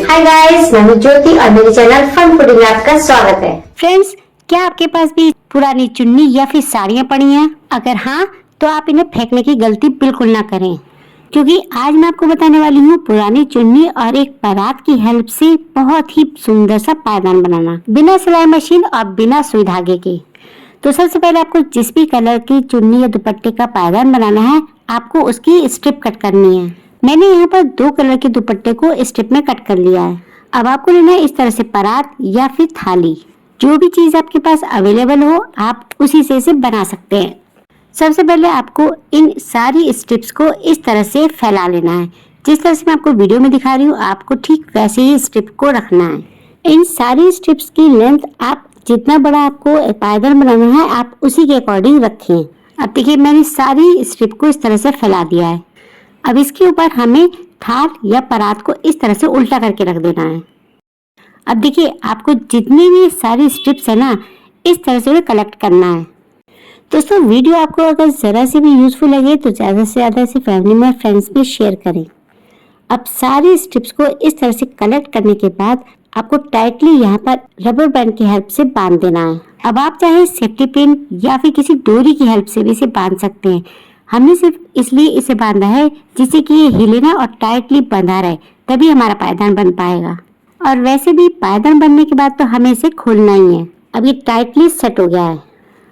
Hi guys, मैं हूं ज्योति और मेरे चैनल फन फूडिंग में आपका स्वागत है। फ्रेंड्स, क्या आपके पास भी पुरानी चुन्नी या फिर साड़ियाँ पड़ी हैं? अगर हाँ, तो आप इन्हें फेंकने की गलती बिल्कुल ना करें, क्योंकि आज मैं आपको बताने वाली हूँ पुरानी चुन्नी और एक परात की हेल्प से बहुत ही सुंदर सा पायदान बनाना, बिना सिलाई मशीन और बिना सुई धागे के। तो सबसे पहले आपको जिस भी कलर की चुन्नी या दुपट्टे का पायदान बनाना है, आपको उसकी स्ट्रिप कट करनी है। मैंने यहाँ पर 2 कलर के दुपट्टे को स्ट्रिप में कट कर लिया है। अब आपको लेना है इस तरह से परात या फिर थाली, जो भी चीज आपके पास अवेलेबल हो आप उसी से इसे बना सकते हैं। सबसे पहले आपको इन सारी स्ट्रिप्स को इस तरह से फैला लेना है। जिस तरह से मैं आपको वीडियो में दिखा रही हूँ, आपको ठीक वैसे ही स्ट्रिप को रखना है। इन सारी स्ट्रिप्स की लेंथ आप जितना बड़ा आपको पायदान बनाना है आप उसी के अकॉर्डिंग रखें। अब देखिए, मैंने सारी स्ट्रिप को इस तरह से फैला दिया है। अब इसके ऊपर हमें थाल या परात को इस तरह से उल्टा करके रख देना है। अब देखिए, आपको जितनी भी सारी स्ट्रिप्स है ना, इस तरह से कलेक्ट करना है। दोस्तों, वीडियो आपको अगर जरा सी भी यूजफुल लगे तो ज्यादा से ज्यादा इसे फैमिली में, फ्रेंड्स में शेयर करें। अब सारी स्ट्रिप्स को इस तरह से कलेक्ट करने के बाद आपको टाइटली यहाँ पर रबर बैंड की हेल्प से बांध देना है। अब आप चाहे सेफ्टी पिन या फिर किसी डोरी की हेल्प से भी इसे बांध सकते हैं। हमने सिर्फ इसलिए इसे बांधा है जिससे कि ये हिले ना और टाइटली बंधा रहे, तभी हमारा पायदान बन पाएगा। और वैसे भी पायदान बनने के बाद तो हमें इसे खोलना ही है। अब ये टाइटली सेट हो गया है।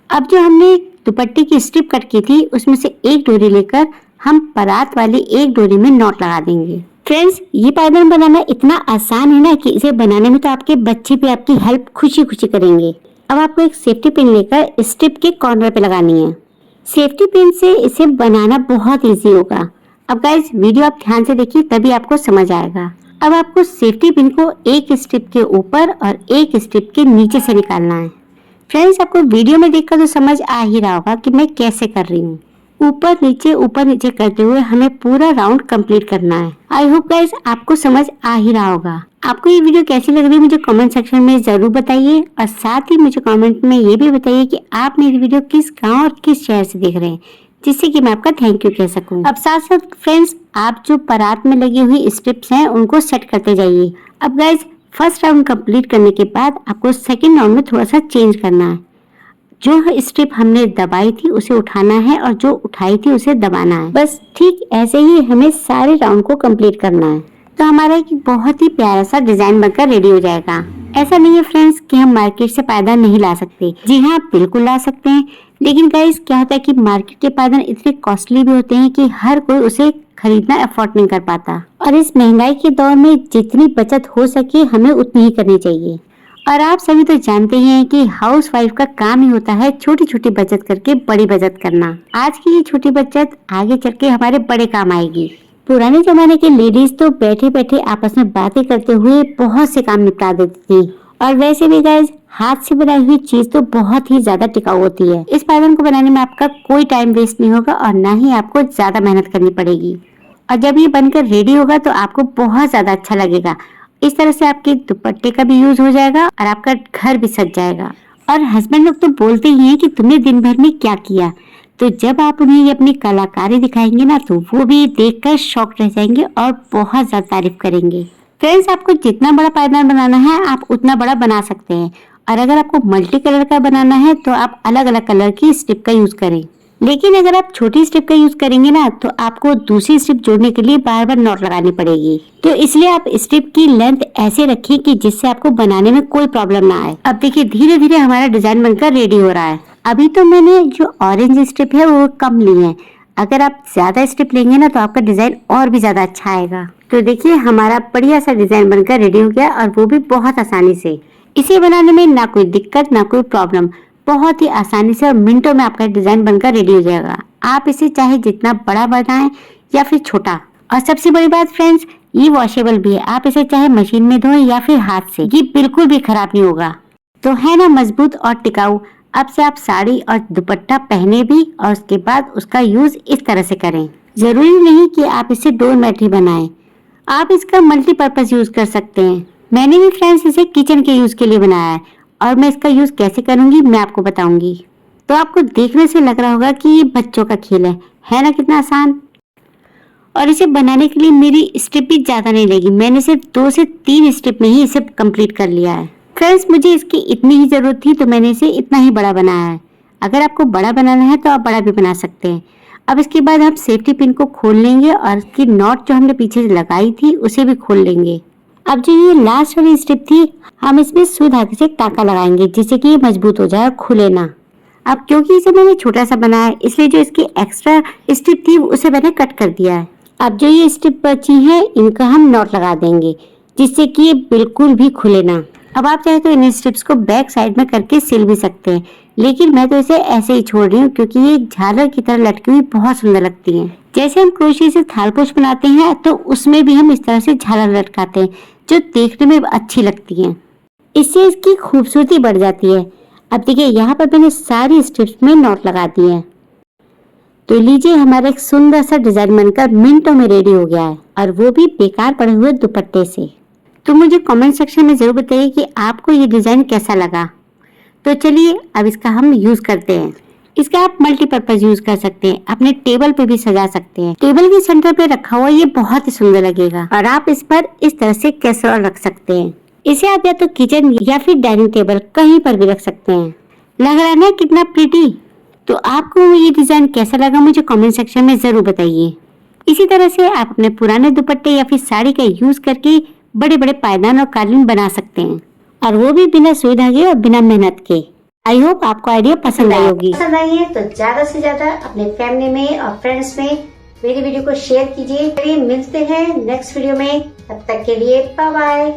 अब जो हमने दुपट्टे की स्ट्रिप कट की थी, उसमें से एक डोरी लेकर हम परात वाली एक डोरी में नॉट लगा देंगे। फ्रेंड्स, ये पायदान बनाना इतना आसान है ना कि इसे बनाने में तो आपके बच्चे भी आपकी हेल्प खुशी खुशी करेंगे। अब आपको एक सेफ्टी पिन लेकर स्ट्रिप के कॉर्नर पे लगानी है। सेफ्टी पिन से इसे बनाना बहुत इजी होगा। अब गाइस, वीडियो आप ध्यान से देखिए, तभी आपको समझ आएगा। अब आपको सेफ्टी पिन को एक स्ट्रिप के ऊपर और एक स्ट्रिप के नीचे से निकालना है। फ्रेंड्स, आपको वीडियो में देखकर तो समझ आ ही रहा होगा कि मैं कैसे कर रही हूँ। ऊपर नीचे करते हुए हमें पूरा राउंड कंप्लीट करना है। आई होप गाइस आपको समझ आ ही रहा होगा। आपको ये वीडियो कैसी लग रही है मुझे कमेंट सेक्शन में जरूर बताइए, और साथ ही मुझे कमेंट में ये भी बताइए कि आप मेरी वीडियो किस गांव और किस शहर से देख रहे हैं, जिससे कि मैं आपका थैंक यू कह सकूं। अब साथ साथ फ्रेंड्स, आप जो परात में लगी हुई स्ट्रिप्स हैं उनको सेट करते जाइए। अब गाइस, फर्स्ट राउंड कंप्लीट करने के बाद आपको सेकंड राउंड में थोड़ा सा चेंज करना है। जो स्ट्रिप हमने दबाई थी उसे उठाना है और जो उठाई थी उसे दबाना है। बस ठीक ऐसे ही हमें सारे राउंड को कंप्लीट करना है, तो हमारा एक बहुत ही प्यारा सा डिजाइन बनकर रेडी हो जाएगा। ऐसा नहीं है फ्रेंड्स कि हम मार्केट से पायदान नहीं ला सकते। जी हाँ, बिल्कुल ला सकते हैं, लेकिन गाइस क्या होता है कि मार्केट के पायदान इतने कॉस्टली भी होते हैं कि हर कोई उसे खरीदना अफोर्ड नहीं कर पाता। और इस महंगाई के दौर में जितनी बचत हो सके हमें उतनी ही करनी चाहिए। और आप सभी तो जानते ही हैं कि हाउस वाइफ का काम ही होता है छोटी छोटी बचत करके बड़ी बचत करना। आज की ये छोटी बचत आगे चल के हमारे बड़े काम आएगी। पुराने जमाने के लेडीज तो बैठे बैठे आपस में बातें करते हुए बहुत से काम निपटा देती थी। और वैसे भी गाइस, हाथ से बनाई हुई चीज तो बहुत ही ज्यादा टिकाऊ होती है। इस पायदान को बनाने में आपका कोई टाइम वेस्ट नहीं होगा और ना ही आपको ज्यादा मेहनत करनी पड़ेगी। और जब ये बनकर रेडी होगा तो आपको बहुत ज्यादा अच्छा लगेगा। इस तरह से आपके दुपट्टे का भी यूज हो जाएगा और आपका घर भी सज जाएगा। और हस्बैंड लोग तो बोलते ही हैं कि तुमने दिन भर में क्या किया, तो जब आप उन्हें ये अपनी कलाकारी दिखाएंगे ना, तो वो भी देखकर शॉक रह जाएंगे और बहुत ज्यादा तारीफ करेंगे। फ्रेंड्स, आपको जितना बड़ा पायदान बनाना है आप उतना बड़ा बना सकते हैं। और अगर आपको मल्टी कलर का बनाना है तो आप अलग अलग कलर की स्ट्रिप का यूज करें। लेकिन अगर आप छोटी स्ट्रिप का यूज करेंगे ना, तो आपको दूसरी स्ट्रिप जोड़ने के लिए बार बार नॉट लगानी पड़ेगी। तो इसलिए आप स्ट्रिप की लेंथ ऐसे रखिए कि जिससे आपको बनाने में कोई प्रॉब्लम ना आए। अब देखिए, धीरे धीरे हमारा डिजाइन बनकर रेडी हो रहा है। अभी तो मैंने जो ऑरेंज स्ट्रिप है वो कम ली है। अगर आप ज्यादा स्ट्रिप लेंगे ना तो आपका डिजाइन और भी ज्यादा अच्छा आएगा। तो देखिए, हमारा बढ़िया सा डिजाइन बनकर रेडी हो गया, और वो भी बहुत आसानी से। इसे बनाने में ना कोई दिक्कत ना कोई प्रॉब्लम, बहुत ही आसानी से और मिनटों में आपका डिजाइन बनकर रेडी हो जाएगा। आप इसे चाहे जितना बड़ा बनाएं या फिर छोटा। और सबसे बड़ी बात फ्रेंड्स, ये वॉशेबल भी है। आप इसे चाहे मशीन में धोएं या फिर हाथ से, ये बिल्कुल भी खराब नहीं होगा। तो है ना मजबूत और टिकाऊ। अब से आप साड़ी और दुपट्टा पहने भी और उसके बाद उसका यूज इस तरह से करें। जरूरी नहीं कि आप इसे डोरमैट ही बनाएं, आप इसका मल्टीपर्पज यूज कर सकते हैं। मैंने भी फ्रेंड्स इसे किचन के यूज के लिए बनाया है, और मैं इसका यूज कैसे करूंगी मैं आपको बताऊंगी। तो आपको देखने से लग रहा होगा कि ये बच्चों का खेल है ना, कितना आसान। और इसे बनाने के लिए मेरी स्टेप भी ज्यादा नहीं लगी। मैंने सिर्फ 2 से 3 स्टेप में ही इसे कंप्लीट कर लिया है। फ्रेंड्स, मुझे इसकी इतनी ही जरूरत थी तो मैंने इसे इतना ही बड़ा बनाया है। अगर आपको बड़ा बनाना है तो आप बड़ा भी बना सकते हैं। अब इसके बाद हम सेफ्टी पिन को खोल लेंगे और इसकी नॉट जो हमने पीछे से लगाई थी उसे भी खोल लेंगे। अब जो ये लास्ट वाली स्टेप थी, हम इसमें सुई धागे से टाका लगाएंगे जिससे कि ये मजबूत हो जाए और खुले ना। अब क्योंकि इसे मैंने छोटा सा बनाया है इसलिए जो इसकी एक्स्ट्रा स्ट्रिप थी उसे मैंने कट कर दिया है। अब जो ये स्ट्रिप बची है इनका हम नॉट लगा देंगे जिससे कि ये बिल्कुल भी खुले ना। अब आप चाहे तो इन स्ट्रिप्स को बैक साइड में करके सिल भी सकते हैं, लेकिन मैं तो इसे ऐसे ही छोड़ रही हूँ क्योंकि ये झालर की तरह लटकी हुई बहुत सुंदर लगती है। जैसे हम क्रोशिया से थालपोश बनाते हैं तो उसमें भी हम इस तरह से झालर लटकाते हैं जो देखने में अच्छी लगती है। इससे इसकी खूबसूरती बढ़ जाती है। अब देखिए यहाँ पर मैंने सारी स्ट्रिप्स में नॉट लगा दिए हैं। तो लीजिए, हमारा एक सुंदर सा डिजाइन बनकर मिनटों में रेडी हो गया है और वो भी बेकार पड़े हुए दुपट्टे से। तो मुझे कमेंट सेक्शन में जरूर बताइए कि आपको ये डिजाइन कैसा लगा। तो चलिए अब इसका हम यूज करते हैं। इसका आप मल्टीपर्पज यूज कर सकते हैं, अपने टेबल पे भी सजा सकते हैं। टेबल के सेंटर पे रखा हुआ ये बहुत ही सुंदर लगेगा और आप इस पर इस तरह से कैसरोल रख सकते हैं। इसे आप या तो किचन या फिर डाइनिंग टेबल कहीं पर भी रख सकते हैं। लग रहा है ना कितना प्रीटी। तो आपको ये डिजाइन कैसा लगा मुझे कमेंट सेक्शन में जरूर बताइए। इसी तरह से आप अपने पुराने दुपट्टे या फिर साड़ी का यूज करके बड़े बड़े पायदान और कालीन बना सकते हैं, और वो भी बिना सुई धागे और बिना मेहनत के। आई होप आपको आइडिया पसंद आई होगी। पसंद आई है तो ज्यादा से ज्यादा अपने फैमिली में और फ्रेंड्स में मेरी वीडियो को शेयर कीजिए। मिलते हैं नेक्स्ट वीडियो में, तब तक के लिए बाय बाय।